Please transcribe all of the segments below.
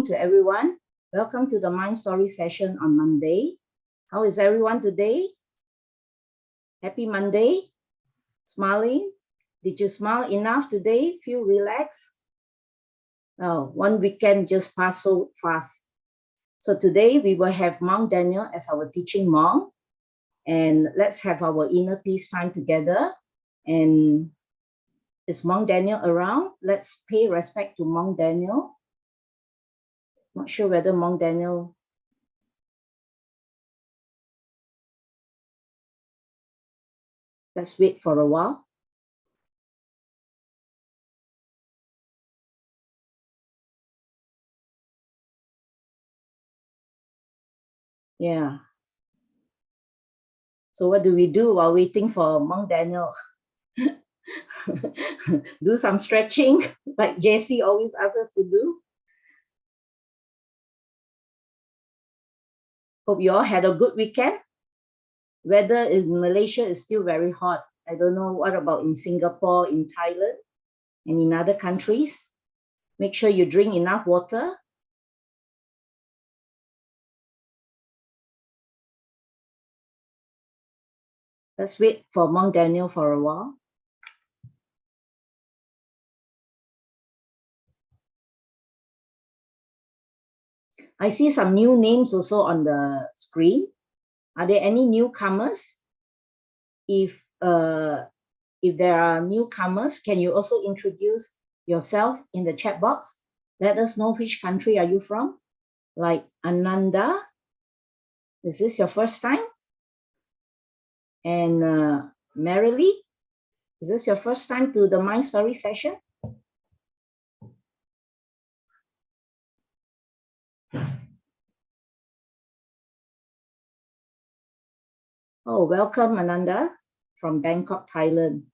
to everyone. Welcome to the Mind Story session on Monday. How is everyone today? Happy Monday? Smiling? Did you smile enough today? Feel relaxed? Oh, one weekend just passed so fast. So today we will have Monk Daniel as our teaching monk. And let's have our inner peace time together. And is Monk Daniel around? Let's pay respect to Monk Daniel. Not sure whether Monk Daniel. Let's wait for a while. Yeah. So what do we do while waiting for Monk Daniel? Do some stretching like JC always asks us to do. Hope you all had a good weekend. Weather in Malaysia is still very hot. I don't know what about in Singapore, in Thailand, and in other countries. Make sure you drink enough water. Let's wait for Monk Daniel for a while. I see some new names also on the screen. Are there any newcomers? If there are newcomers, can you also introduce yourself in the chat box? Let us know which country are you from. Like Ananda, is this your first time? And Marilee, is this your first time to the Mind Story session? Oh, welcome, Ananda, from Bangkok, Thailand.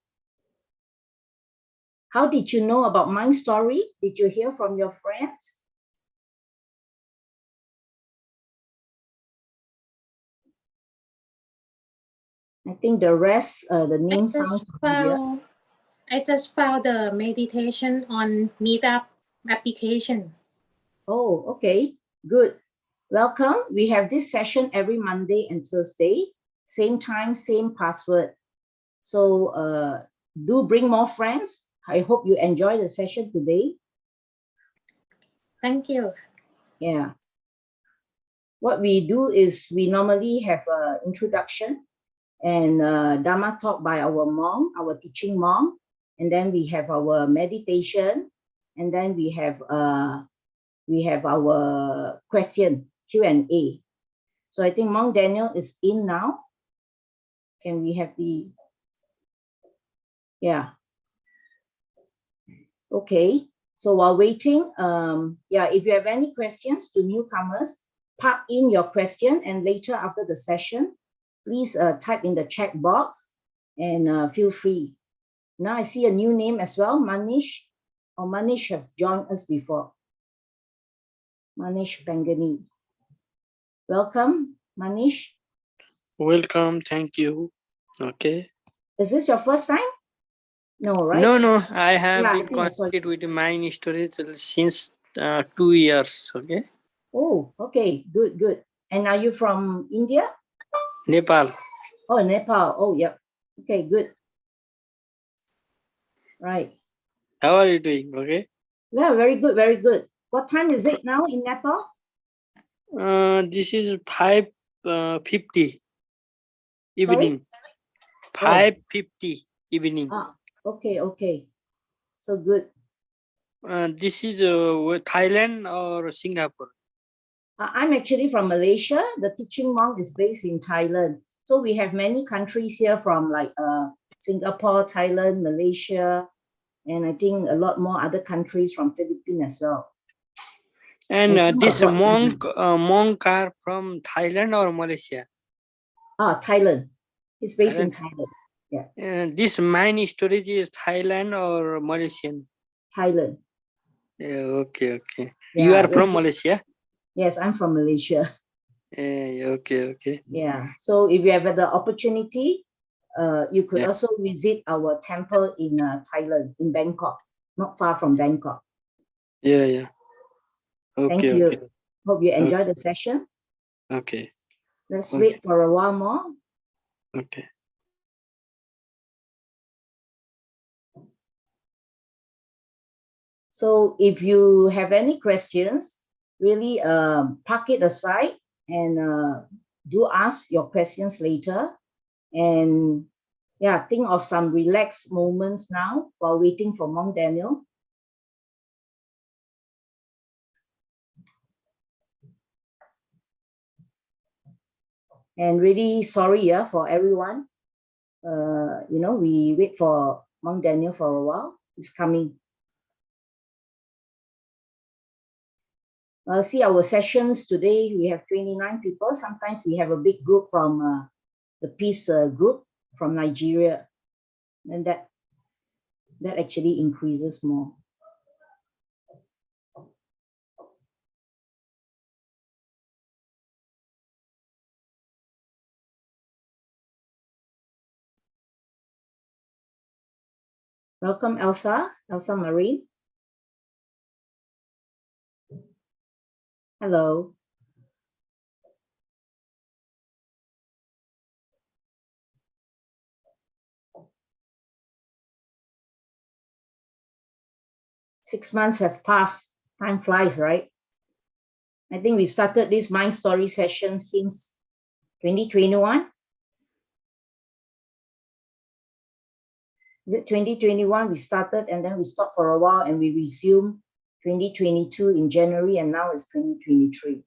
How did you know about Mind Story? Did you hear from your friends? I think the rest, the name sounds familiar. I just found the meditation on Meetup application. Oh, okay, good. Welcome. We have this session every Monday and Thursday, same time, same password. So do bring more friends. I hope you enjoy the session today. Thank you. Yeah. What we do is we normally have an introduction and Dharma talk by our monk, our teaching monk, and then we have our meditation, and then we have our question Q&A. So I think Monk Daniel is in now. Can we have the, yeah. Okay, so while waiting, if you have any questions to newcomers, park in your question, and later after the session, please type in the chat box and feel free. Now I see a new name as well, Manish. Or Manish has joined us before. Manish Bangani. Welcome, Manish. Welcome, thank you. Okay. Is this your first time? No, right? No, I have been connected with Mind Story since 2 years. Okay. Oh, okay, good. And are you from India? Nepal. Oh, Nepal. Oh, yep. Okay, good. Right. How are you doing? Okay. Yeah, very good, very good. What time is it now in Nepal? This is 5:50 evening. 5:50 evening. Ah, okay. So good. This is Thailand or Singapore? I'm actually from Malaysia. The teaching monk is based in Thailand. So we have many countries here from like Singapore, Thailand, Malaysia, and I think a lot more other countries from Philippines as well. And this monk are from Thailand or Malaysia? Thailand. He's based in Thailand. Yeah. This Mind Storage is Thailand or Malaysian? Thailand. Okay. Yeah, you are from Malaysia? Yes, I'm from Malaysia. Okay. Yeah. So if you have the opportunity, you could also visit our temple in Thailand, in Bangkok, not far from Bangkok. Yeah. Thank Okay, you. okay, Hope you enjoy the session. okay, Let's Okay. wait for a while more. okay. So if you have any questions, really park it aside and do ask your questions later. And yeah, think of some relaxed moments now while waiting for Monk Daniel. And really sorry, yeah, for everyone. We wait for Monk Daniel for a while. He's coming. See our sessions today. We have 29 people. Sometimes we have a big group from the Peace group from Nigeria, and that actually increases more. Welcome, Elsa Marie. Hello. Six months have passed. Time flies, right? I think we started this Mind Story session since 2021. Is it 2021 we started and then we stopped for a while and we resumed 2022 in January, and now it's 2023.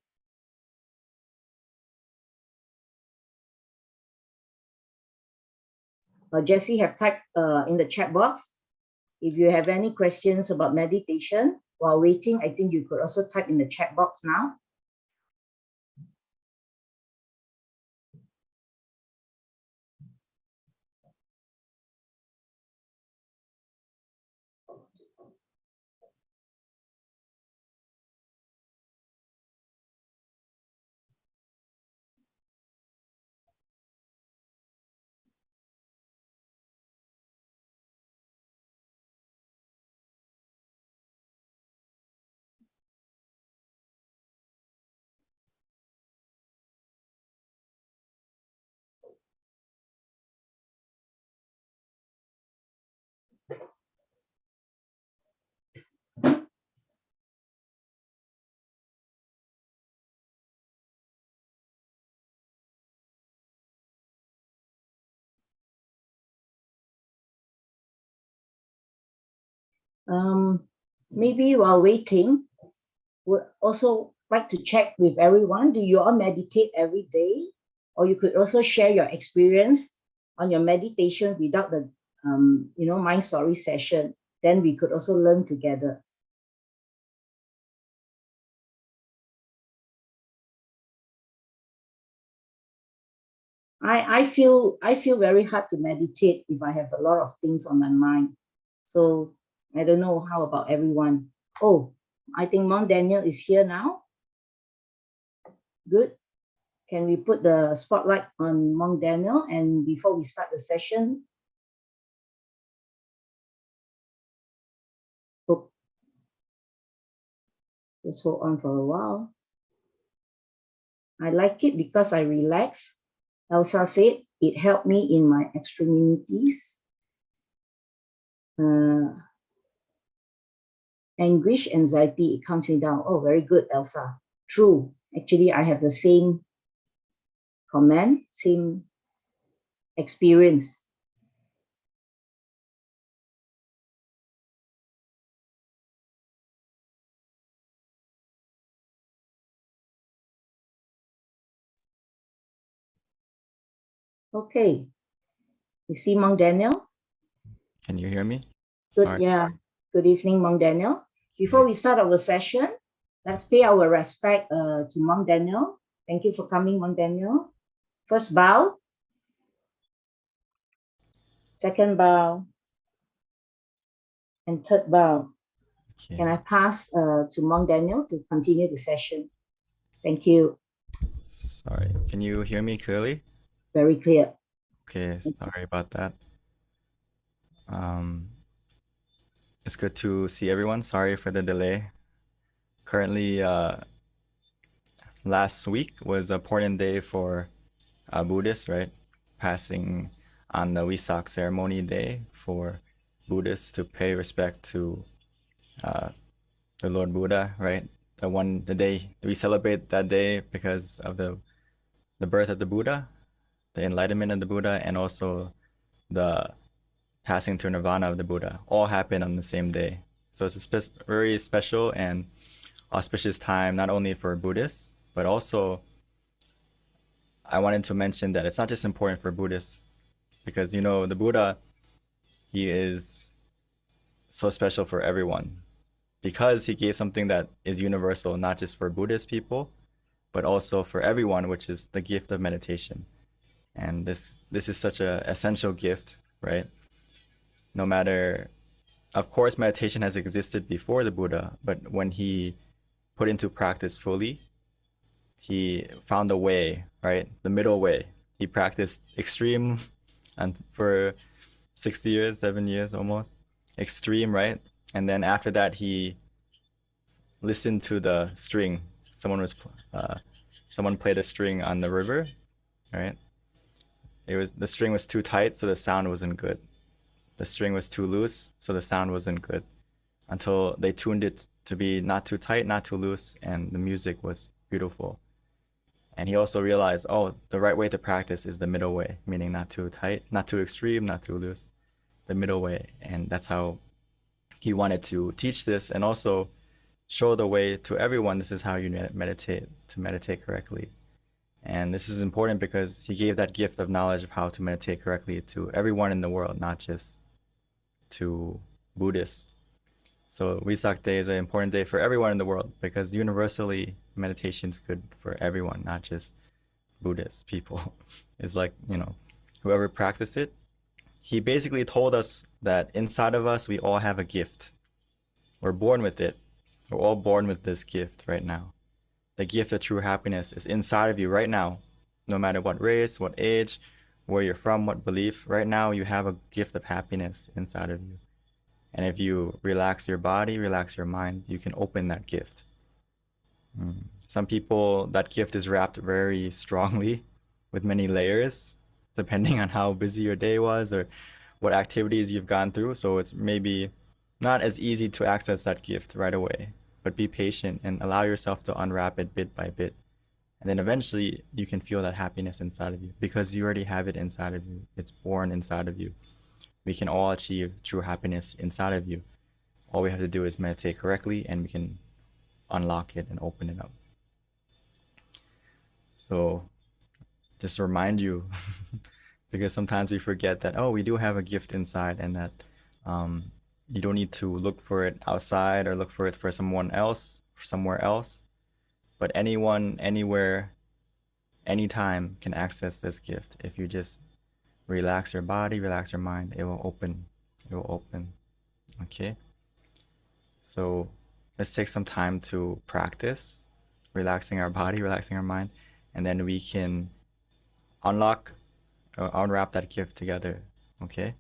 Jessie have typed in the chat box. If you have any questions about meditation while waiting, I think you could also type in the chat box now. Maybe while waiting, would also like to check with everyone. Do you all meditate every day? Or you could also share your experience on your meditation without the Mind Story session. Then we could also learn together. I feel very hard to meditate if I have a lot of things on my mind. So I don't know how about everyone. Oh, I think Monk Daniel is here now. Good. Can we put the spotlight on Monk Daniel? And before we start the session, oh, just hold on for a while. I like it because I relax. Elsa said it helped me in my extremities. Anguish, anxiety, it calms me down. Oh, very good, Elsa. True. Actually, I have the same comment, same experience. Okay. You see Monk Daniel? Can you hear me? Good, Sorry. yeah. Good evening, Monk Daniel. Before we start our session, let's pay our respect to Monk Daniel. Thank you for coming, Monk Daniel. First bow. Second bow. And third bow. Okay. Can I pass to Monk Daniel to continue the session? Thank you. Sorry. Can you hear me clearly? Very clear. Okay, sorry about that. It's good to see everyone. Sorry for the delay. currently, last week was an important day for Buddhists, right? Passing on the Wesak ceremony day for Buddhists to pay respect to the Lord Buddha, right? The day we celebrate that day because of the birth of the Buddha, the enlightenment of the Buddha, and also the passing to nirvana of the Buddha, all happen on the same day. So it's a very special and auspicious time, not only for Buddhists, but also I wanted to mention that it's not just important for Buddhists, because the Buddha, he is so special for everyone because he gave something that is universal, not just for Buddhist people, but also for everyone, which is the gift of meditation. And this is such an essential gift, right? No matter, of course, meditation has existed before the Buddha, but when he put into practice fully, he found a way, right? The middle way. He practiced extreme and for 6 years, 7 years almost, extreme, right? And then after that, he listened to the string. Someone played a string on the river, right? The string was too tight, so the sound wasn't good. The string was too loose, so the sound wasn't good. Until they tuned it to be not too tight, not too loose, and the music was beautiful. And he also realized, oh, the right way to practice is the middle way, meaning not too tight, not too extreme, not too loose, the middle way. And that's how he wanted to teach this and also show the way to everyone. This is how you meditate, to meditate correctly. And this is important because he gave that gift of knowledge of how to meditate correctly to everyone in the world, not just to Buddhists. So Wesak Day is an important day for everyone in the world because universally meditation is good for everyone, not just Buddhist people. It's like, whoever practiced it, he basically told us that inside of us, we all have a gift. We're born with it. We're all born with this gift right now. The gift of true happiness is inside of you right now. No matter what race, what age, where you're from, what belief, right now you have a gift of happiness inside of you. And if you relax your body, relax your mind, you can open that gift. Some people, that gift is wrapped very strongly with many layers, depending on how busy your day was or what activities you've gone through. So it's maybe not as easy to access that gift right away, but be patient and allow yourself to unwrap it bit by bit. And then eventually you can feel that happiness inside of you because you already have it inside of you. It's born inside of you. We can all achieve true happiness inside of you. All we have to do is meditate correctly and we can unlock it and open it up. So just to remind you, because sometimes we forget that, we do have a gift inside and that you don't need to look for it outside or look for it for someone else, somewhere else. But anyone, anywhere, anytime can access this gift. If you just relax your body, relax your mind, it will open. It will open. Okay? So let's take some time to practice relaxing our body, relaxing our mind, and then we can unwrap that gift together. Okay?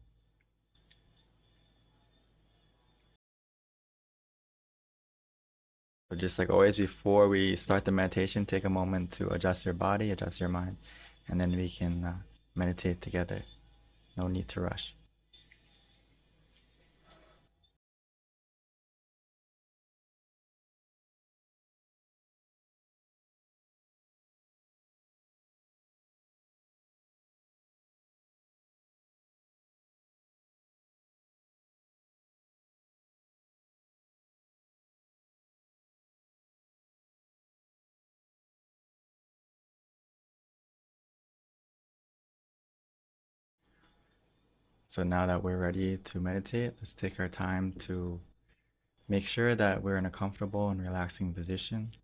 So just like always, before we start the meditation, take a moment to adjust your body, adjust your mind, and then we can meditate together. No need to rush. So now that we're ready to meditate, let's take our time to make sure that we're in a comfortable and relaxing position.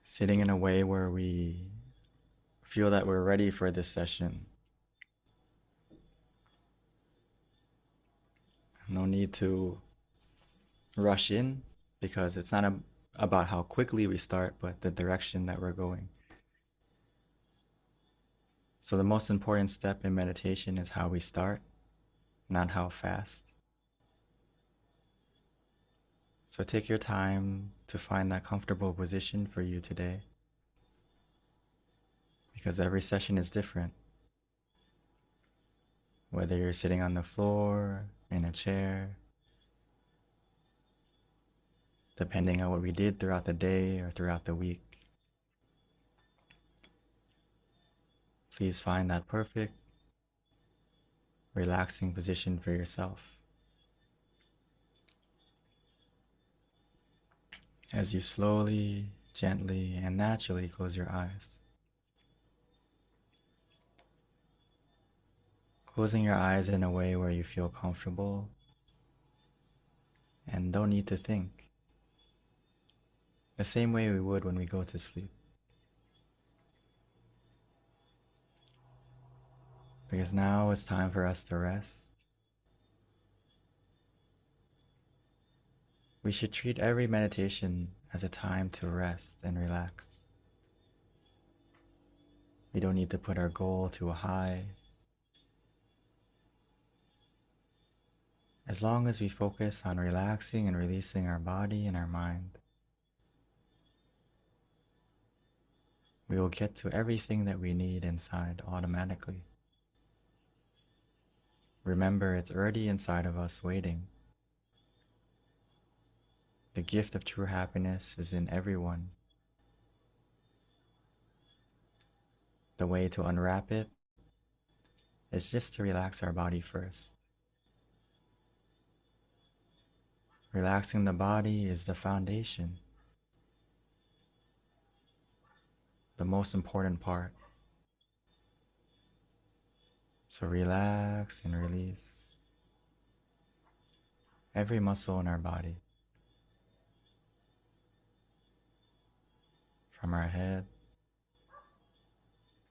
Sitting in a way where we feel that we're ready for this session. No need to rush in because it's not about how quickly we start, but the direction that we're going. So the most important step in meditation is how we start, not how fast. So take your time to find that comfortable position for you today, because every session is different. Whether you're sitting on the floor, in a chair, depending on what we did throughout the day or throughout the week. Please find that perfect, relaxing position for yourself. As you slowly, gently, and naturally close your eyes. Closing your eyes in a way where you feel comfortable and don't need to think. The same way we would when we go to sleep. Because now it's time for us to rest. We should treat every meditation as a time to rest and relax. We don't need to put our goal too high. As long as we focus on relaxing and releasing our body and our mind, we will get to everything that we need inside automatically. Remember, it's already inside of us waiting. The gift of true happiness is in everyone. The way to unwrap it is just to relax our body first. Relaxing the body is the foundation, the most important part. So relax and release every muscle in our body, from our head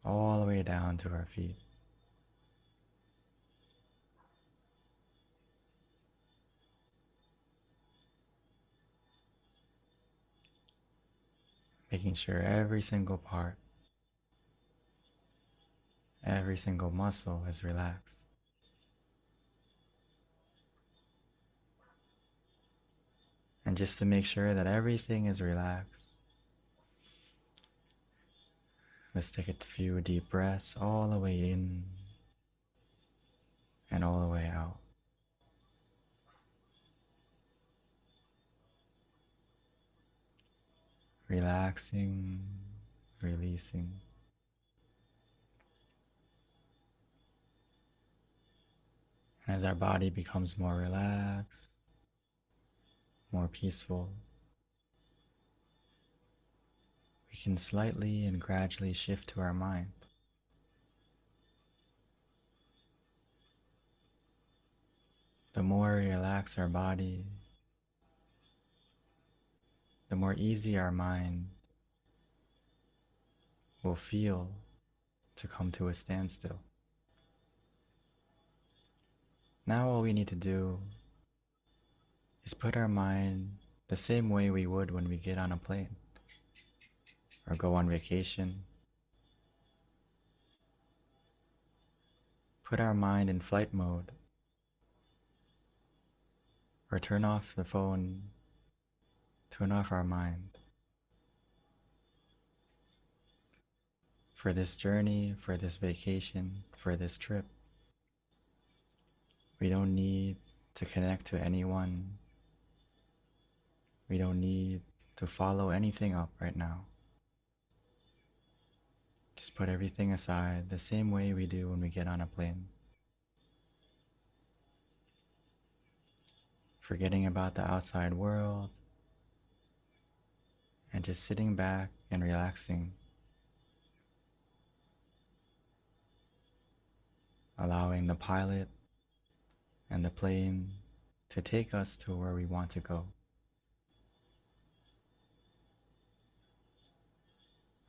all the way down to our feet. Making sure every single part, every single muscle is relaxed. And just to make sure that everything is relaxed, let's take a few deep breaths all the way in and all the way out. Relaxing, releasing. And as our body becomes more relaxed, more peaceful, we can slightly and gradually shift to our mind. The more we relax our body, the more easy our mind will feel to come to a standstill. Now all we need to do is put our mind the same way we would when we get on a plane or go on vacation. Put our mind in flight mode, or turn off the phone, turn off our mind. For this journey, for this vacation, for this trip, we don't need to connect to anyone. We don't need to follow anything up right now. Just put everything aside the same way we do when we get on a plane. Forgetting about the outside world and just sitting back and relaxing. Allowing the pilot and the plane to take us to where we want to go.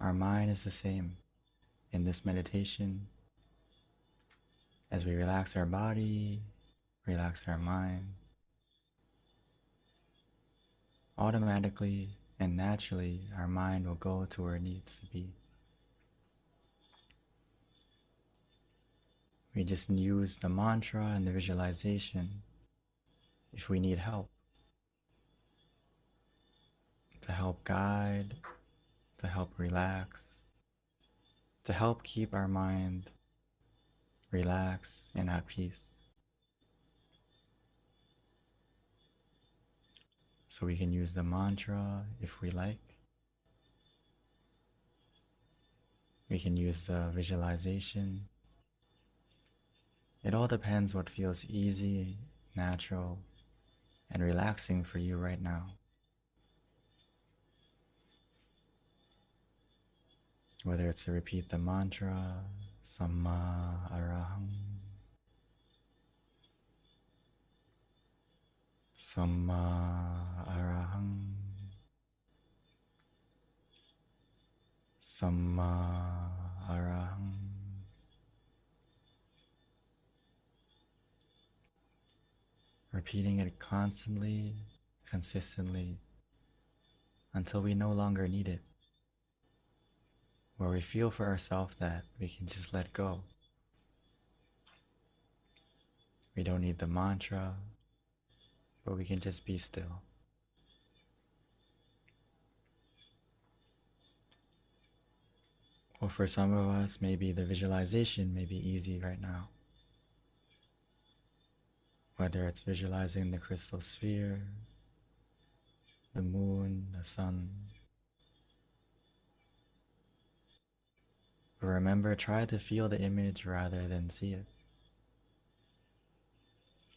Our mind is the same in this meditation. As we relax our body, relax our mind, automatically and naturally our mind will go to where it needs to be. We just use the mantra and the visualization if we need help. help guide, to help relax, to help keep our mind relaxed and at peace. So we can use the mantra if we like. We can use the visualization. It all depends what feels easy, natural, and relaxing for you right now. Whether it's to repeat the mantra, Samma Arahang, Samma Arahang, Samma Arahang. Repeating it constantly, consistently, until we no longer need it. Where we feel for ourselves that we can just let go. We don't need the mantra, but we can just be still. Or for some of us, maybe the visualization may be easy right now. Whether it's visualizing the crystal sphere, the moon, the sun. But remember, try to feel the image rather than see it.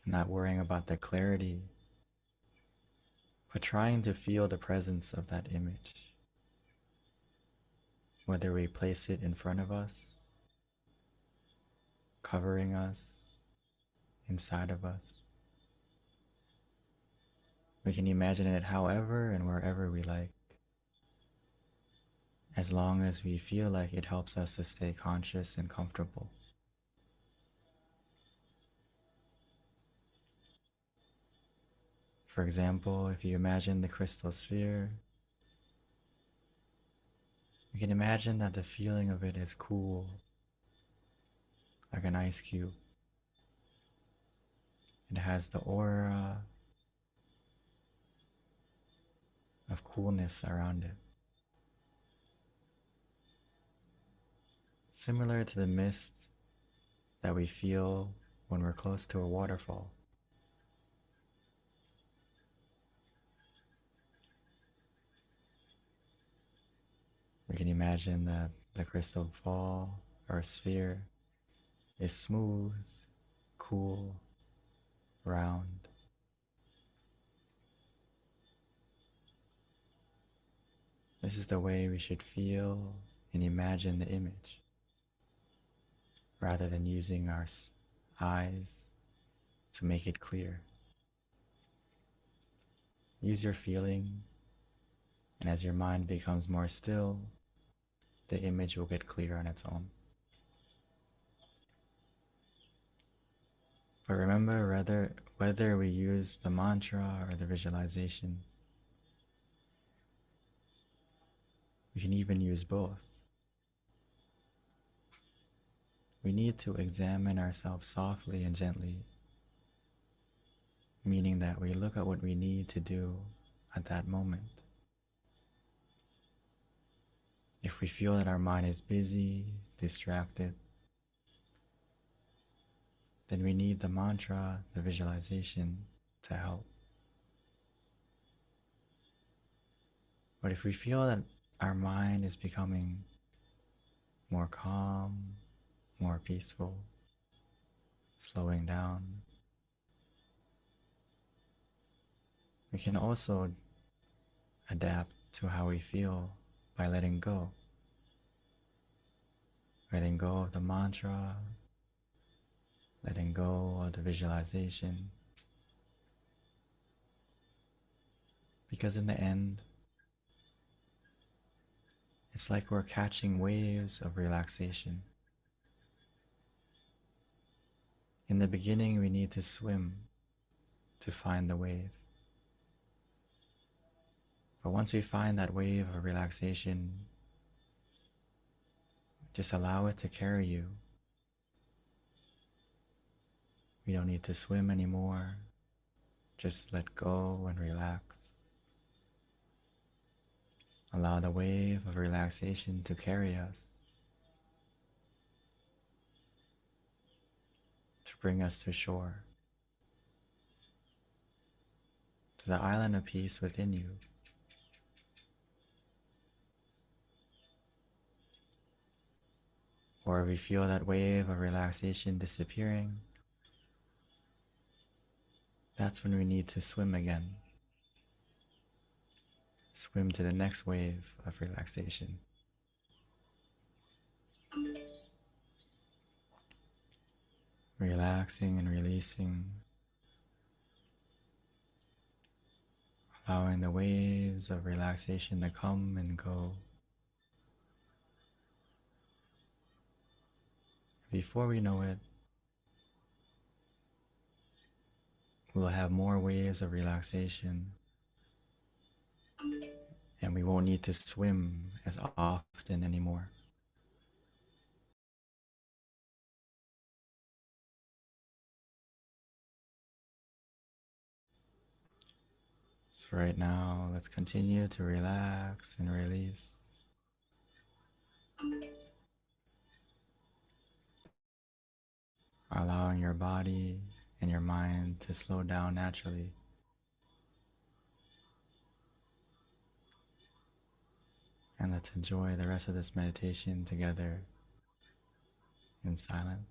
Not worrying about the clarity, but trying to feel the presence of that image. Whether we place it in front of us, covering us, inside of us. We can imagine it however and wherever we like, as long as we feel like it helps us to stay conscious and comfortable. For example, if you imagine the crystal sphere, you can imagine that the feeling of it is cool, like an ice cube. It has the aura of coolness around it. Similar to the mist that we feel when we're close to a waterfall. We can imagine that the crystal ball or sphere is smooth, cool, round. This is the way we should feel and imagine the image, rather than using our eyes to make it clear. Use your feeling, and as your mind becomes more still, the image will get clear on its own. But remember, whether we use the mantra or the visualization, we can even use both. We need to examine ourselves softly and gently, meaning that we look at what we need to do at that moment. If we feel that our mind is busy, distracted, then we need the mantra, the visualization to help. But if we feel that our mind is becoming more calm, more peaceful, slowing down, we can also adapt to how we feel by letting go. Letting go of the mantra, letting go of the visualization. Because in the end, it's like we're catching waves of relaxation. In the beginning, we need to swim to find the wave. But once we find that wave of relaxation, just allow it to carry you. We don't need to swim anymore. Just let go and relax. Allow the wave of relaxation to carry us, to bring us to shore, to the island of peace within you. Or if we feel that wave of relaxation disappearing, that's when we need to swim again. Swim to the next wave of relaxation. Relaxing and releasing, allowing the waves of relaxation to come and go. Before we know it, we'll have more waves of relaxation, and we won't need to swim as often anymore. So right now, let's continue to relax and release. Allowing your body and your mind to slow down naturally. And let's enjoy the rest of this meditation together in silence.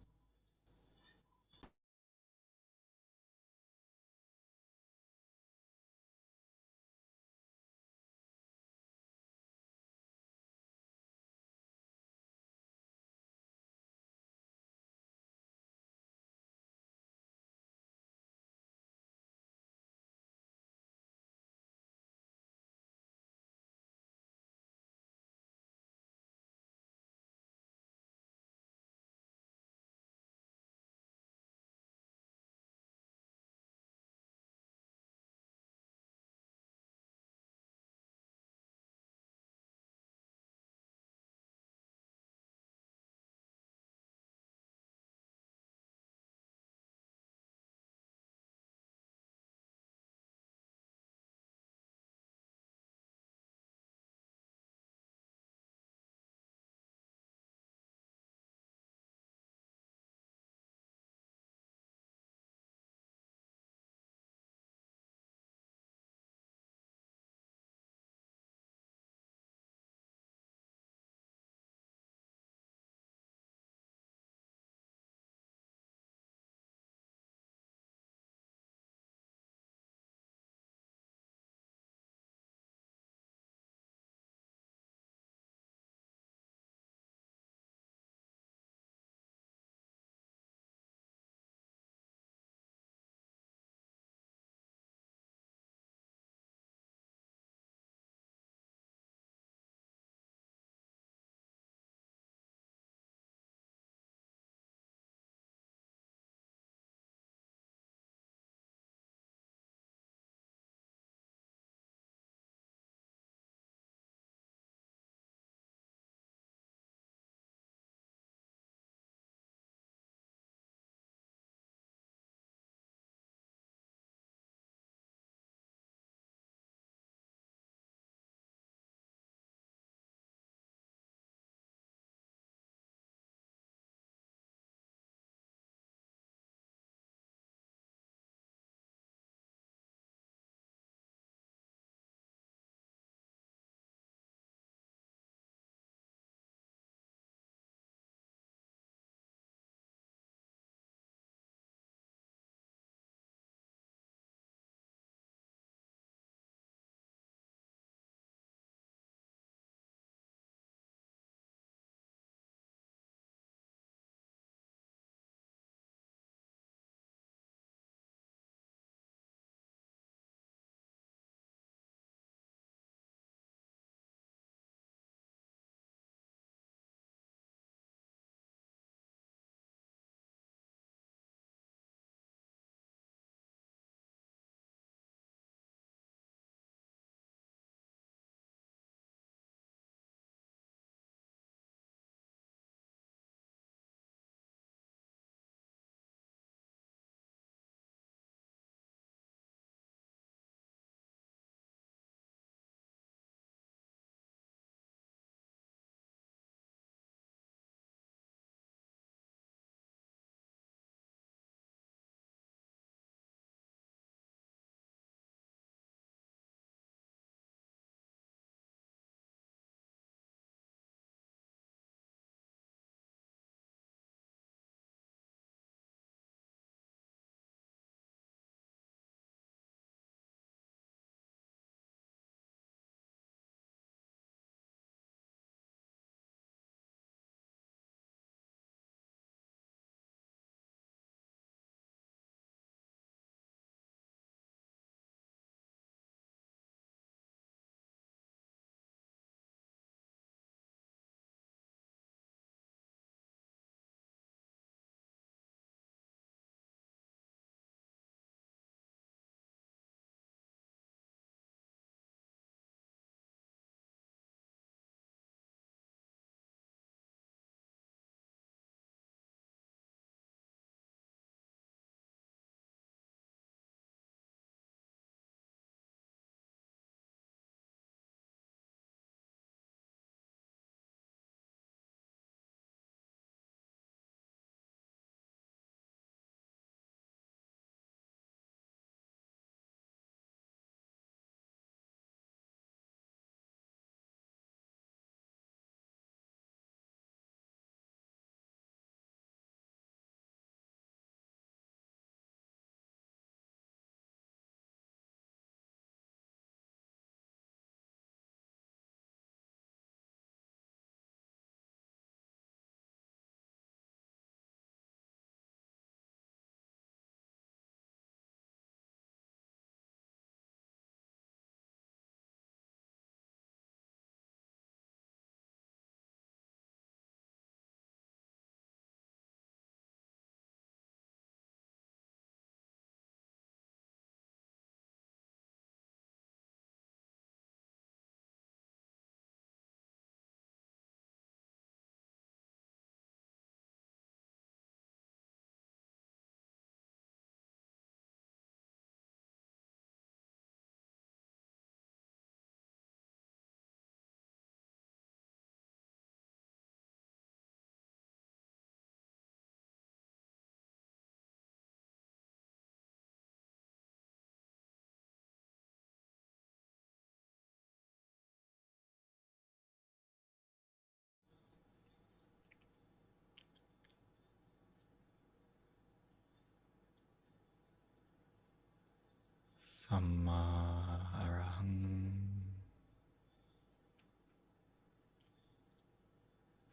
Samma Arahang.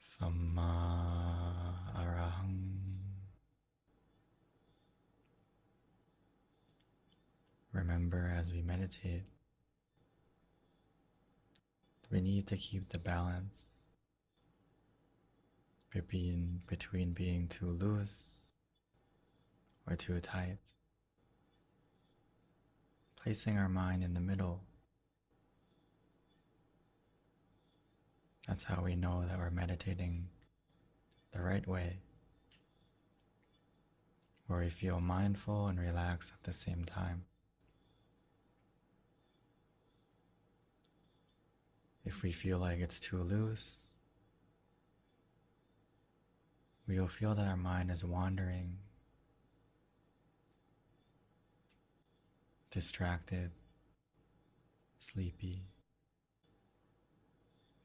Samma Arahang. Remember, as we meditate, we need to keep the balance between being too loose or too tight. Placing our mind in the middle. That's how we know that we're meditating the right way, where we feel mindful and relaxed at the same time. If we feel like it's too loose, we will feel that our mind is wandering, distracted, sleepy,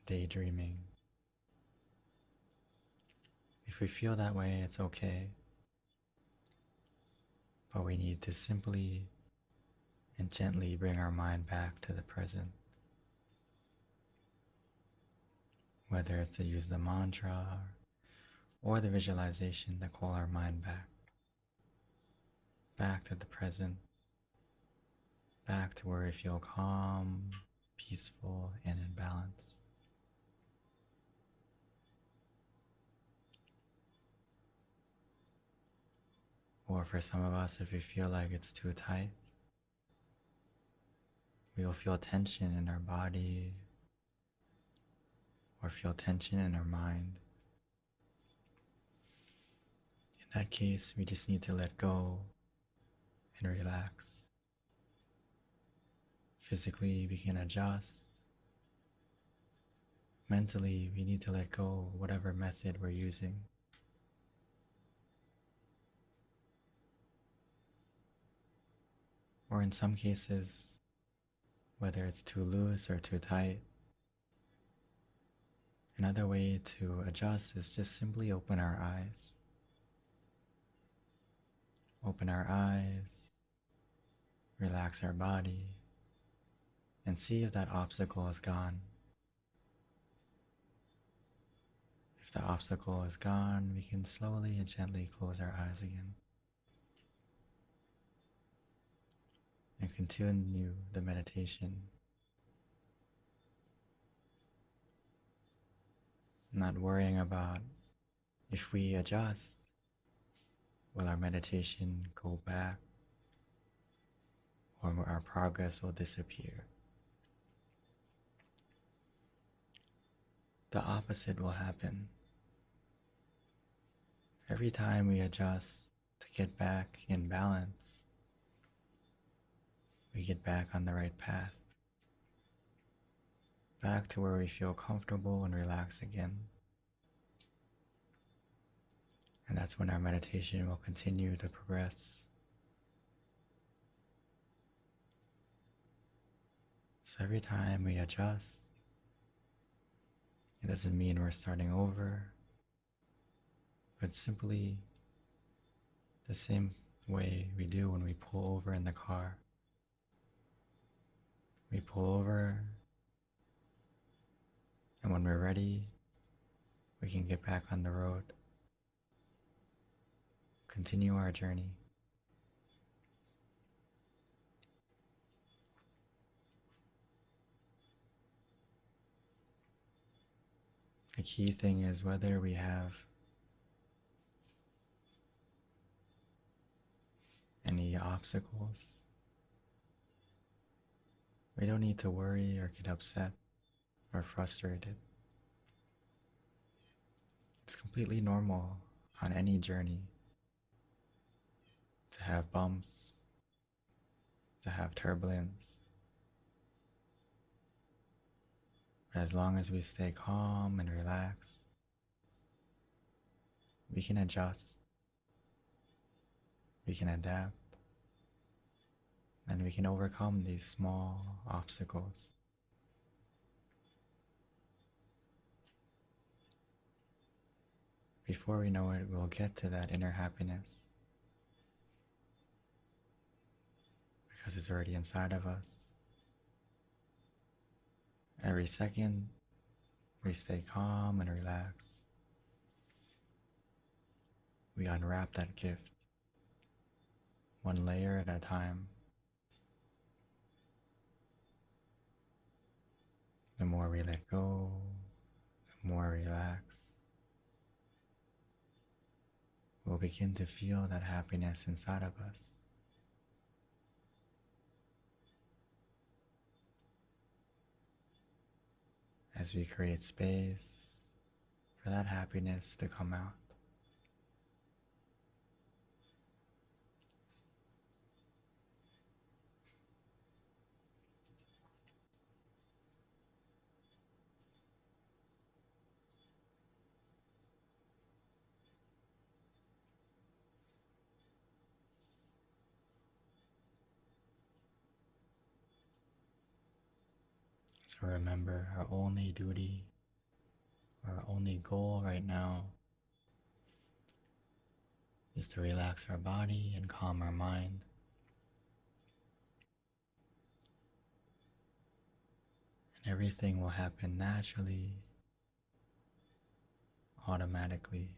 daydreaming. If we feel that way, it's okay, but we need to simply and gently bring our mind back to the present. Whether it's to use the mantra or the visualization to call our mind back to the present, back to where we feel calm, peaceful, and in balance. Or for some of us, if we feel like it's too tight, we will feel tension in our body or feel tension in our mind. In that case, we just need to let go and relax. Physically, we can adjust. Mentally, we need to let go of whatever method we're using. Or in some cases, whether it's too loose or too tight, another way to adjust is just simply open our eyes. Open our eyes, relax our body, and see if that obstacle is gone. If the obstacle is gone, we can slowly and gently close our eyes again and continue the meditation. Not worrying about if we adjust, will our meditation go back or our progress will disappear. The opposite will happen. Every time we adjust to get back in balance, we get back on the right path, back to where we feel comfortable and relaxed again. And that's when our meditation will continue to progress. So every time we adjust, it doesn't mean we're starting over, but simply the same way we do when we pull over in the car. We pull over, and when we're ready, we can get back on the road, continue our journey. The key thing is whether we have any obstacles, we don't need to worry or get upset or frustrated. It's completely normal on any journey to have bumps, to have turbulence. As long as we stay calm and relaxed, we can adjust, we can adapt, and we can overcome these small obstacles. Before we know it, we'll get to that inner happiness. because it's already inside of us. Every second, we stay calm and relaxed. We unwrap that gift, one layer at a time. The more we let go, the more relax. We'll begin to feel that happiness inside of us. As we create space for that happiness to come out. So remember, our only duty, our only goal right now is to relax our body and calm our mind. And everything will happen naturally, automatically.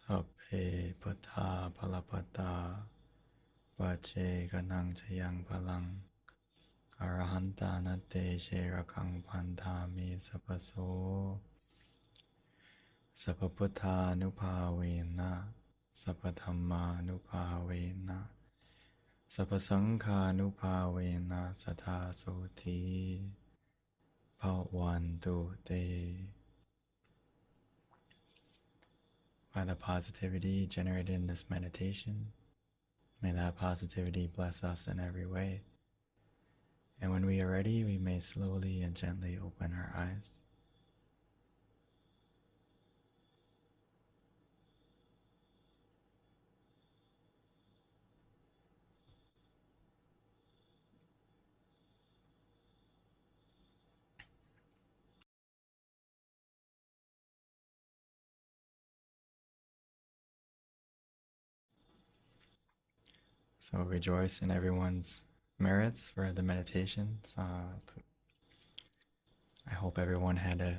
Sappe Putta Palapata Vache Ganang Chayang Palang Arahanta Nate Sherakang Pantami Sapaso Sapaputta Nupavena Sapathamma Nupavena Sapasangha Nupavena Sata Soti Pawantu Te. By the positivity generated in this meditation, may that positivity bless us in every way. And when we are ready, we may slowly and gently open our eyes. So rejoice in everyone's merits for the meditations. I hope everyone had a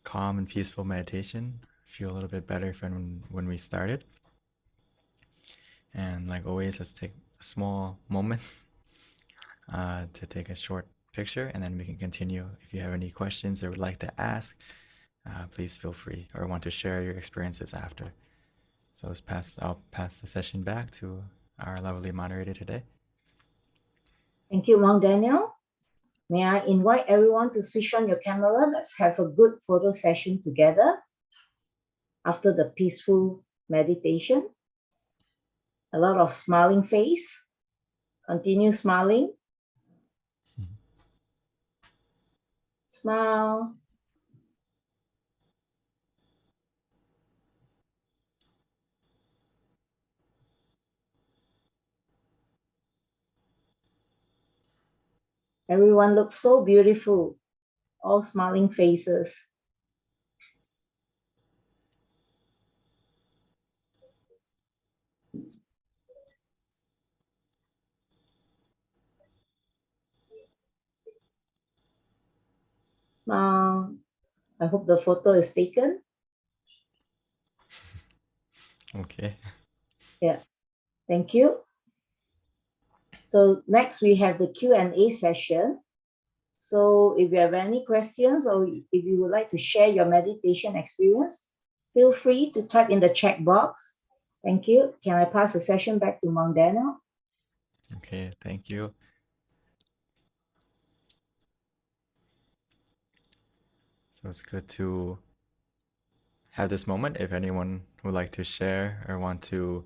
calm and peaceful meditation. Feel a little bit better from when we started. And like always, let's take a small moment to take a short picture, and then we can continue. If you have any questions or would like to ask, please feel free, or want to share your experiences after. So I'll pass the session back to our lovely moderator today. Thank you, Monk Daniel. May I invite everyone to switch on your camera? Let's have a good photo session together after the peaceful meditation. A lot of smiling face. Continue smiling. Smile. Everyone looks so beautiful. All smiling faces. Smile. I hope the photo is taken. Okay. Yeah, thank you. So next we have the Q&A session. So if you have any questions or if you would like to share your meditation experience, feel free to type in the chat box. Thank you. Can I pass the session back to Monk Daniel? Okay, thank you. So it's good to have this moment. If anyone would like to share or want to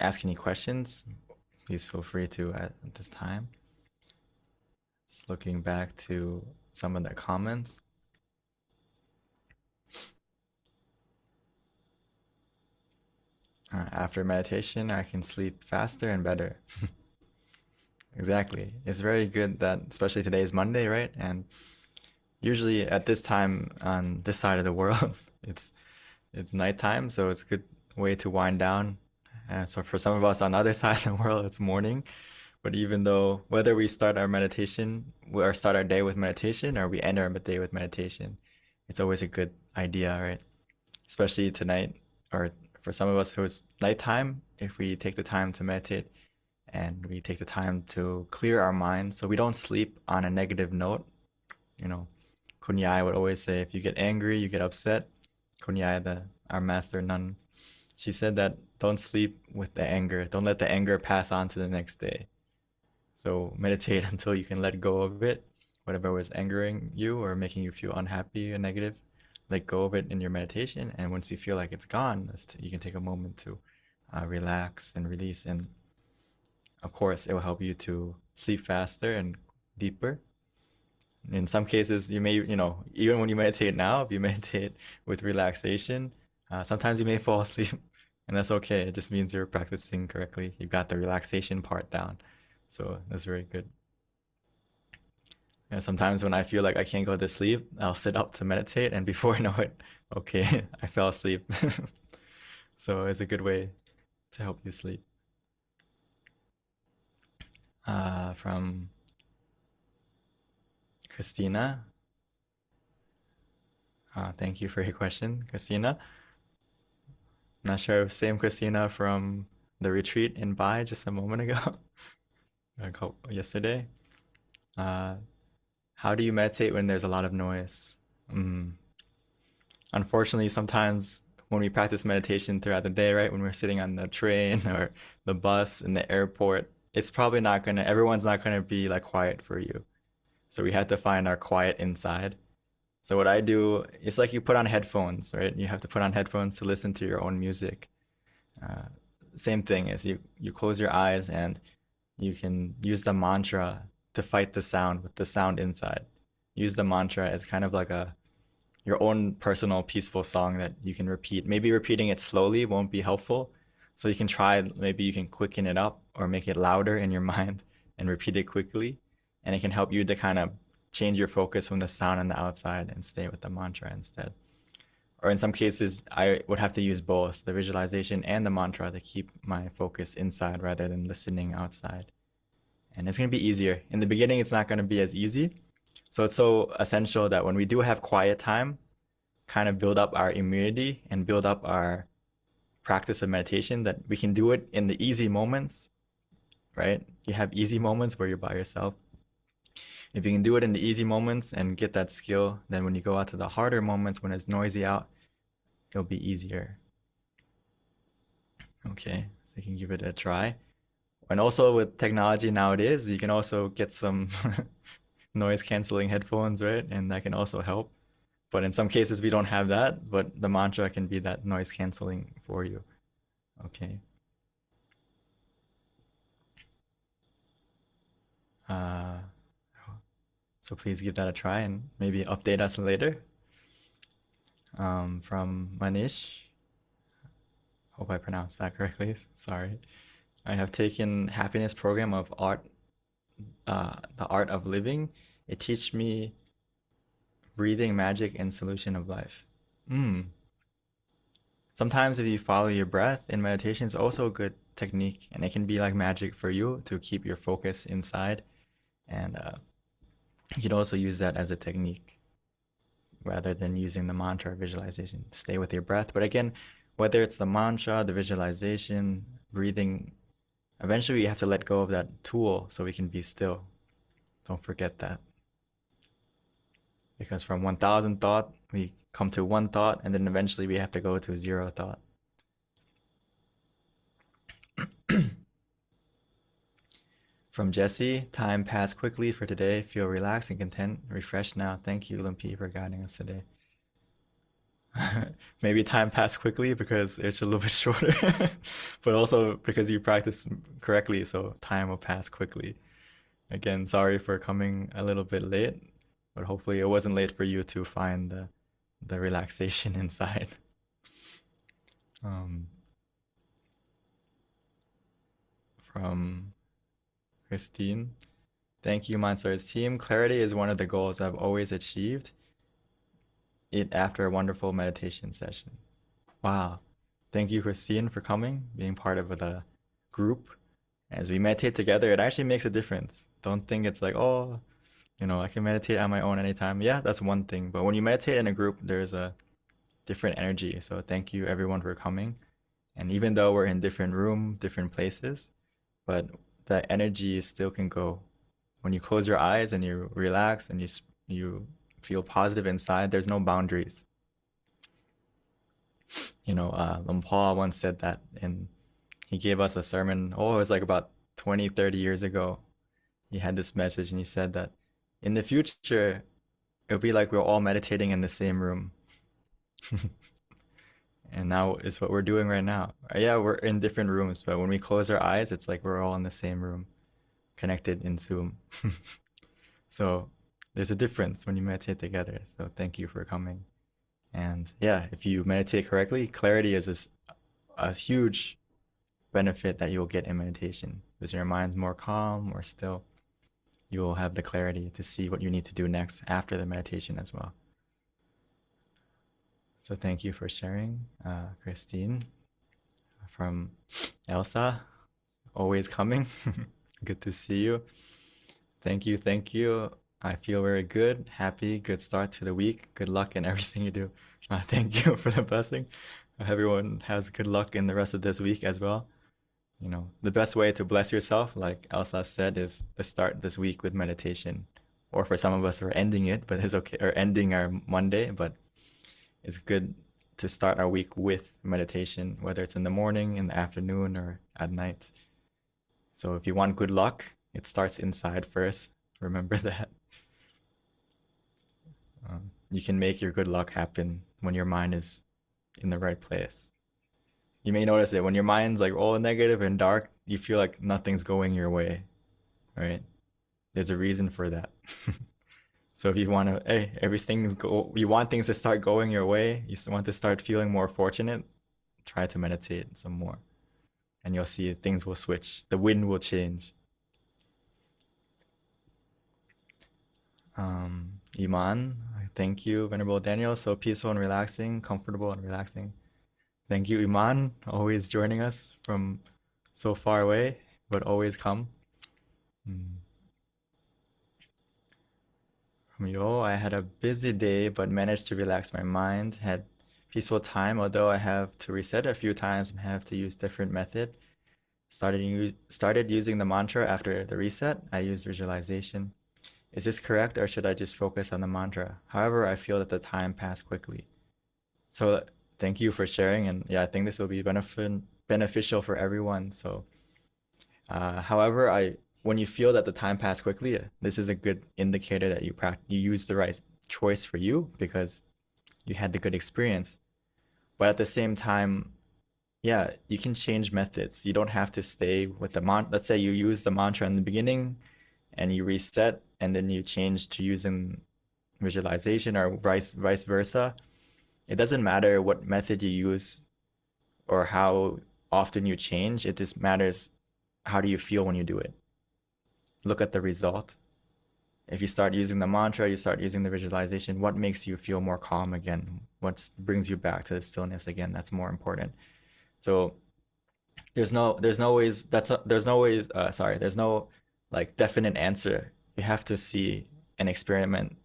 ask any questions, please feel free to at this time. Just looking back to some of the comments. After meditation, I can sleep faster and better. Exactly. It's very good that, especially today is Monday, right? And usually at this time on this side of the world, it's nighttime, so it's a good way to wind down. So for some of us on the other side of the world, it's morning. But even though whether we start our meditation or start our day with meditation or we end our day with meditation, it's always a good idea, right? Especially tonight, or for some of us who it's nighttime, if we take the time to meditate and we take the time to clear our mind so we don't sleep on a negative note. You know, Kunyai would always say, if you get angry, you get upset. Kunyai, our master nun, she said that don't sleep with the anger. Don't let the anger pass on to the next day. So meditate until you can let go of it. Whatever was angering you or making you feel unhappy or negative, let go of it in your meditation. And once you feel like it's gone, you can take a moment to relax and release. And of course, it will help you to sleep faster and deeper. In some cases, you may, even when you meditate now, if you meditate with relaxation, sometimes you may fall asleep, and that's okay. It just means you're practicing correctly. You got the relaxation part down. So that's very good. And sometimes when I feel like I can't go to sleep, I'll sit up to meditate, and before I know it, okay, I fell asleep. So it's a good way to help you sleep. From Christina, Thank you for your question, Christina. Not sure if same Christina from the retreat in Bai just a moment ago, yesterday. How do you meditate when there's a lot of noise? Unfortunately, sometimes when we practice meditation throughout the day, right, when we're sitting on the train or the bus in the airport, it's probably not gonna, everyone's not gonna be like quiet for you. So we have to find our quiet inside. So what I do, it's like you put on headphones, right? You have to put on headphones to listen to your own music. Same thing is you close your eyes and you can use the mantra to fight the sound with the sound inside. Use the mantra as kind of like your own personal peaceful song that you can repeat. Maybe repeating it slowly won't be helpful. So you can try, maybe you can quicken it up or make it louder in your mind and repeat it quickly. And it can help you to kind of change your focus from the sound on the outside and stay with the mantra instead. Or in some cases, I would have to use both the visualization and the mantra to keep my focus inside rather than listening outside. And it's going to be easier. In the beginning, it's not going to be as easy. So it's so essential that when we do have quiet time, kind of build up our immunity and build up our practice of meditation, that we can do it in the easy moments, right? You have easy moments where you're by yourself. If you can do it in the easy moments and get that skill, then when you go out to the harder moments, when it's noisy out, it'll be easier. Okay, so you can give it a try. And also with technology nowadays, you can also get some noise canceling headphones, right? And that can also help. But in some cases, we don't have that, but the mantra can be that noise canceling for you. Okay. So please give that a try and maybe update us later. From Manish. Hope I pronounced that correctly. Sorry. I have taken happiness program of art, the art of living. It teach me breathing, magic, and solution of life. Sometimes if you follow your breath in meditation, it's also a good technique, and it can be like magic for you to keep your focus inside. And you can also use that as a technique rather than using the mantra or visualization. Stay with your breath. But again, whether it's the mantra, the visualization, breathing, eventually we have to let go of that tool so we can be still. Don't forget that. Because from 1,000 thought, we come to one thought, and then eventually we have to go to 0 thought. From Jesse, time passed quickly for today. Feel relaxed and content, refreshed now. Thank you, Limpi, for guiding us today. Maybe time passed quickly because it's a little bit shorter, but also because you practice correctly, so time will pass quickly. Again, sorry for coming a little bit late, but hopefully it wasn't late for you to find the relaxation inside. From Christine, thank you, Mindstars team. Clarity is one of the goals I've always achieved it after a wonderful meditation session. Wow. Thank you, Christine, for coming, being part of the group. As we meditate together, it actually makes a difference. Don't think it's like, oh, I can meditate on my own anytime. Yeah, that's one thing. But when you meditate in a group, there's a different energy. So thank you, everyone, for coming. And even though we're in different rooms, different places, but the energy still can go. When you close your eyes and you relax and you feel positive inside, there's no boundaries. Luang Por once said that, and he gave us a sermon, it was like about 20, 30 years ago. He had this message, and he said that in the future, it'll be like we're all meditating in the same room. And now is what we're doing right now. Yeah, we're in different rooms, but when we close our eyes, it's like we're all in the same room, connected in Zoom. So there's a difference when you meditate together. So thank you for coming. And yeah, if you meditate correctly, clarity is a huge benefit that you'll get in meditation. Because your mind's more calm, more still. You'll have the clarity to see what you need to do next after the meditation as well. So thank you for sharing, Christine. From Elsa, always coming. Good to see you. Thank you. I feel very good, happy, good start to the week. Good luck in everything you do. Thank you for the blessing. Everyone has good luck in the rest of this week as well. You know, the best way to bless yourself, like Elsa said, is to start this week with meditation. Or for some of us, we're ending it, but it's okay, or ending our Monday, but it's good to start our week with meditation, whether it's in the morning, in the afternoon, or at night. So if you want good luck, it starts inside first. Remember that. You can make your good luck happen when your mind is in the right place. You may notice it when your mind's like all negative and dark, you feel like nothing's going your way, right? There's a reason for that. So if you want to, hey, you want things to start going your way, you want to start feeling more fortunate, try to meditate some more. And you'll see things will switch. The wind will change. Iman, thank you, Venerable Daniel. So peaceful and relaxing, comfortable and relaxing. Thank you, Iman, always joining us from so far away, but always come. From Yo, I had a busy day, but managed to relax my mind. Had peaceful time, although I have to reset a few times and have to use different method. Started using the mantra after the reset. I used visualization. Is this correct, or should I just focus on the mantra? However, I feel that the time passed quickly. So thank you for sharing, and yeah, I think this will be beneficial for everyone. So, however, when you feel that the time passed quickly, this is a good indicator that you used the right choice for you because you had the good experience. But at the same time, yeah, you can change methods. You don't have to stay with the mantra. Let's say you use the mantra in the beginning and you reset and then you change to using visualization or vice versa. It doesn't matter what method you use or how often you change. It just matters how do you feel when you do it. Look at the result. If you start using the mantra, you start using the visualization, what makes you feel more calm again? What brings you back to the stillness again? That's more important. So there's no like definite answer. You have to see and experiment.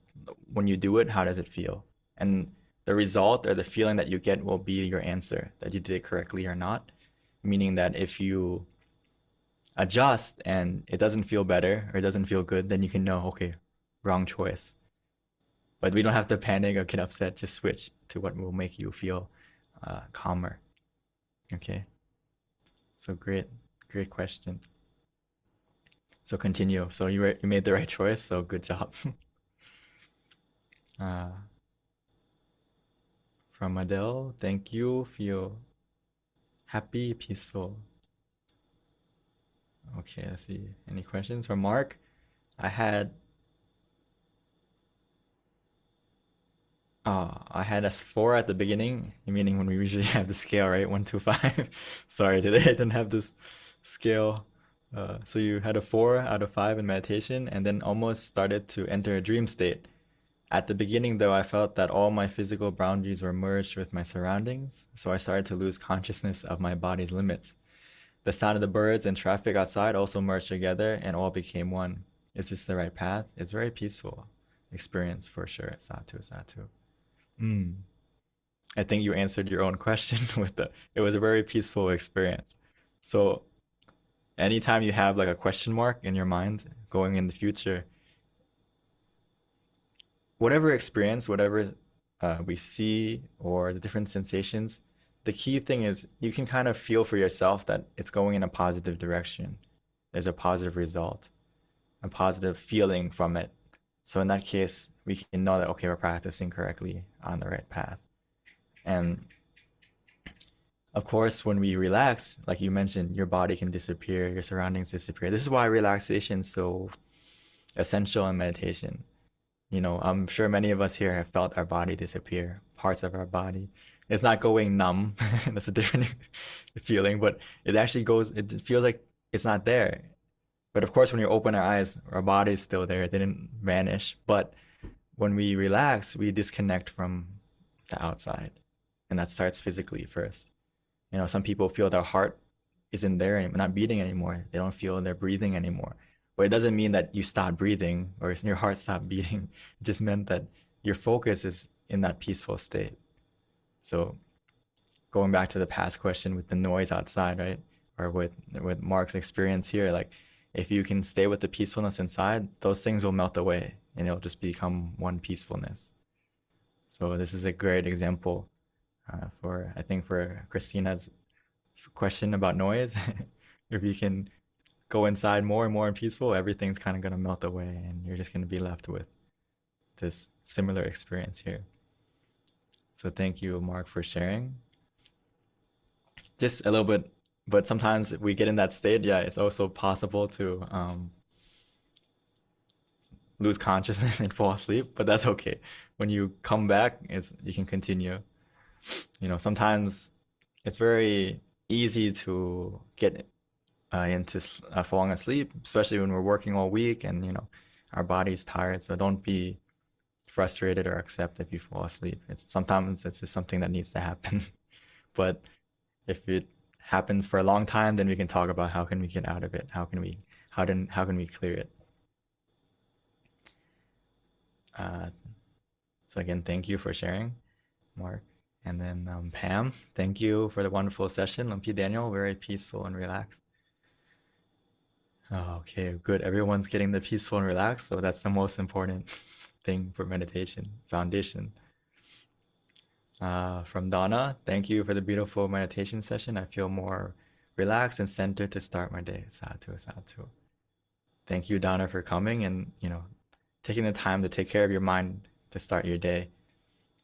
When you do it, how does it feel? And the result or the feeling that you get will be your answer, that you did it correctly or not. Meaning that if you adjust and it doesn't feel better or it doesn't feel good, then you can know, okay, wrong choice. But we don't have to panic or get upset. Just switch to what will make you feel calmer. Okay. So great question. So continue. So you made the right choice. So good job. From Adele, thank you. Feel happy, peaceful. Okay, let's see. Any questions from Mark? I had a 4 at the beginning, meaning when we usually have the scale, right? 1 to 5. Sorry, today I didn't have this scale. So you had a 4 out of 5 in meditation and then almost started to enter a dream state. At the beginning, though, I felt that all my physical boundaries were merged with my surroundings, so I started to lose consciousness of my body's limits. The sound of the birds and traffic outside also merged together and all became one. Is this the right path? It's very peaceful experience for sure. Satu. I think you answered your own question with it was a very peaceful experience. So anytime you have like a question mark in your mind going in the future, whatever experience, whatever we see or the different sensations, the key thing is you can kind of feel for yourself that it's going in a positive direction. There's a positive result, a positive feeling from it. So in that case, we can know that, okay, we're practicing correctly on the right path. And of course, when we relax, like you mentioned, your body can disappear, your surroundings disappear. This is why relaxation is so essential in meditation. You know, I'm sure many of us here have felt our body disappear, parts of our body. It's not going numb. That's a different feeling, but it feels like it's not there. But of course, when you open our eyes, our body is still there. It didn't vanish. But when we relax, we disconnect from the outside. And that starts physically first. You know, some people feel their heart isn't there, not beating anymore. They don't feel their breathing anymore. but it doesn't mean that you stop breathing or your heart stopped beating. It just meant that your focus is in that peaceful state. So going back to the past question with the noise outside, right? Or with Mark's experience here, like if you can stay with the peacefulness inside, those things will melt away and it'll just become one peacefulness. So this is a great example I think for Christina's question about noise. If you can go inside more and more and peaceful, everything's kind of going to melt away and you're just going to be left with this similar experience here. So thank you, Mark, for sharing. Just a little bit, but sometimes we get in that state, yeah, it's also possible to lose consciousness and fall asleep, but that's okay. When you come back, you can continue. Sometimes it's very easy to get into falling asleep, especially when we're working all week and our body's tired. So don't be frustrated or accept if you fall asleep. Sometimes it's just something that needs to happen. But if it happens for a long time, then we can talk about how can we get out of it? How can we clear it? So again, thank you for sharing, Mark. And then Pam, thank you for the wonderful session. Lumpy Daniel, very peaceful and relaxed. Oh, okay, good. Everyone's getting the peaceful and relaxed. So that's the most important thing for meditation, foundation. From Donna, thank you for the beautiful meditation session. I feel more relaxed and centered to start my day. Sadhu, sadhu. Thank you, Donna, for coming and taking the time to take care of your mind to start your day.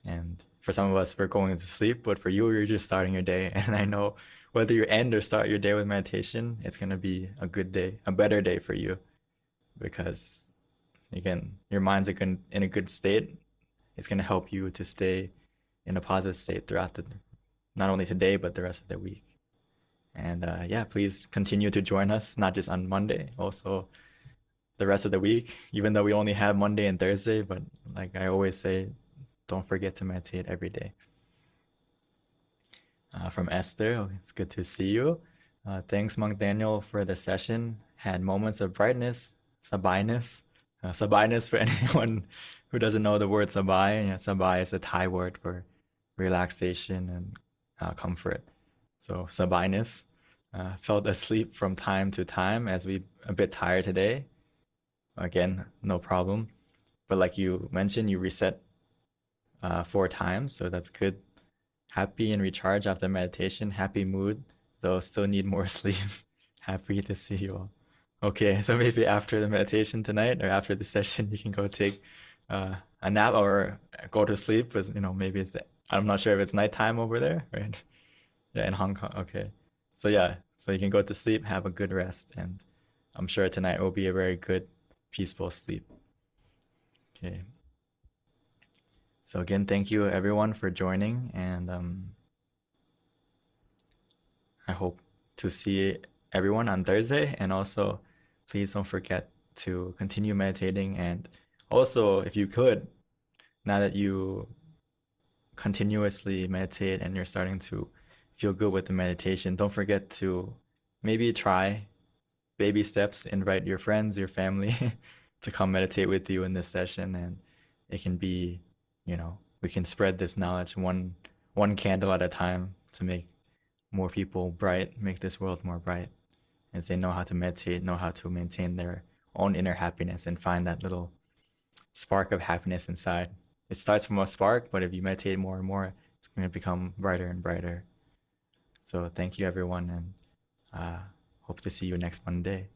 And for some of us, we're going to sleep, but for you, you're just starting your day. And I know whether you end or start your day with meditation, it's going to be a good day, a better day for you. Because again, your mind's in a good state. It's going to help you to stay in a positive state throughout not only today, but the rest of the week. And yeah, please continue to join us, not just on Monday, also the rest of the week, even though we only have Monday and Thursday. But like I always say, don't forget to meditate every day. From Esther, it's good to see you. Thanks, Monk Daniel, for the session. Had moments of brightness, sabainess. Sabainess, for anyone who doesn't know the word sabai, sabai is a Thai word for relaxation and comfort. So sabainess. Felt asleep from time to time as we a bit tired today. Again, no problem. But like you mentioned, you reset 4 times, so that's good. Happy and recharged after meditation. Happy mood, though still need more sleep. Happy to see you all. Okay, so maybe after the meditation tonight or after the session, you can go take a nap or go to sleep. Because maybe I'm not sure if it's nighttime over there, right? Yeah, in Hong Kong. Okay, so yeah, so you can go to sleep, have a good rest, and I'm sure tonight will be a very good, peaceful sleep. Okay. So again, thank you everyone for joining, and I hope to see everyone on Thursday. And also, please don't forget to continue meditating. And also, if you could, now that you continuously meditate and you're starting to feel good with the meditation, don't forget to maybe try baby steps, invite your friends, your family to come meditate with you in this session, and it can be, we can spread this knowledge one candle at a time to make more people bright, make this world more bright, as they know how to meditate, know how to maintain their own inner happiness and find that little spark of happiness inside. It starts from a spark, but if you meditate more and more, it's going to become brighter and brighter. So thank you, everyone, and hope to see you next Monday.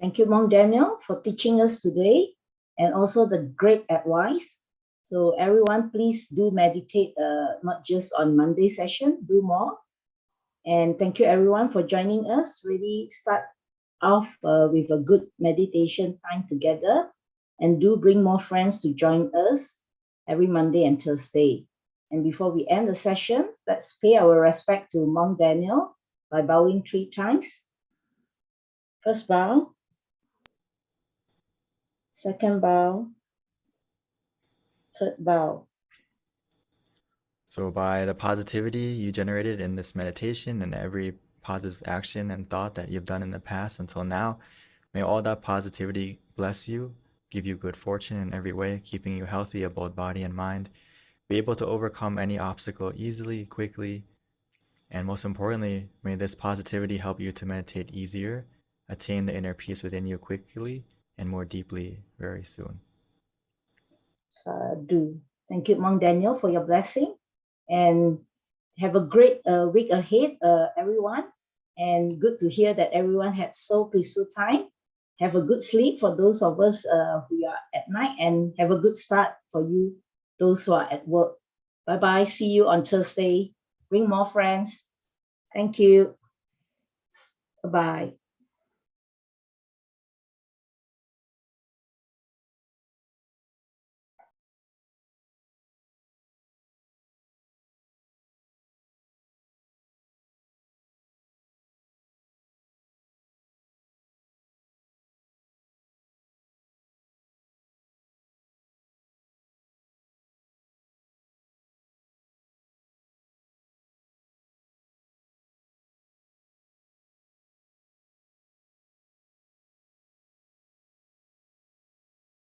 Thank you, Monk Daniel, for teaching us today and also the great advice. So everyone, please do meditate, not just on Monday session, do more. And thank you everyone for joining us. Really start off with a good meditation time together, and do bring more friends to join us every Monday and Thursday. And before we end the session, let's pay our respect to Monk Daniel by bowing 3 times. First bow. Second bow. Third bow. So by the positivity you generated in this meditation and every positive action and thought that you've done in the past until now. May all that positivity bless you, give you good fortune in every way, keeping you healthy of both body and mind, be able to overcome any obstacle easily, quickly, and most importantly, may this positivity help you to meditate easier, attain the inner peace within you quickly and more deeply very soon. Do. Thank you, Monk Daniel, for your blessing, and have a great week ahead, everyone. And good to hear that everyone had so peaceful time. Have a good sleep for those of us who are at night, and have a good start for you, those who are at work. Bye-bye. See you on Thursday. Bring more friends. Thank you. Bye-bye.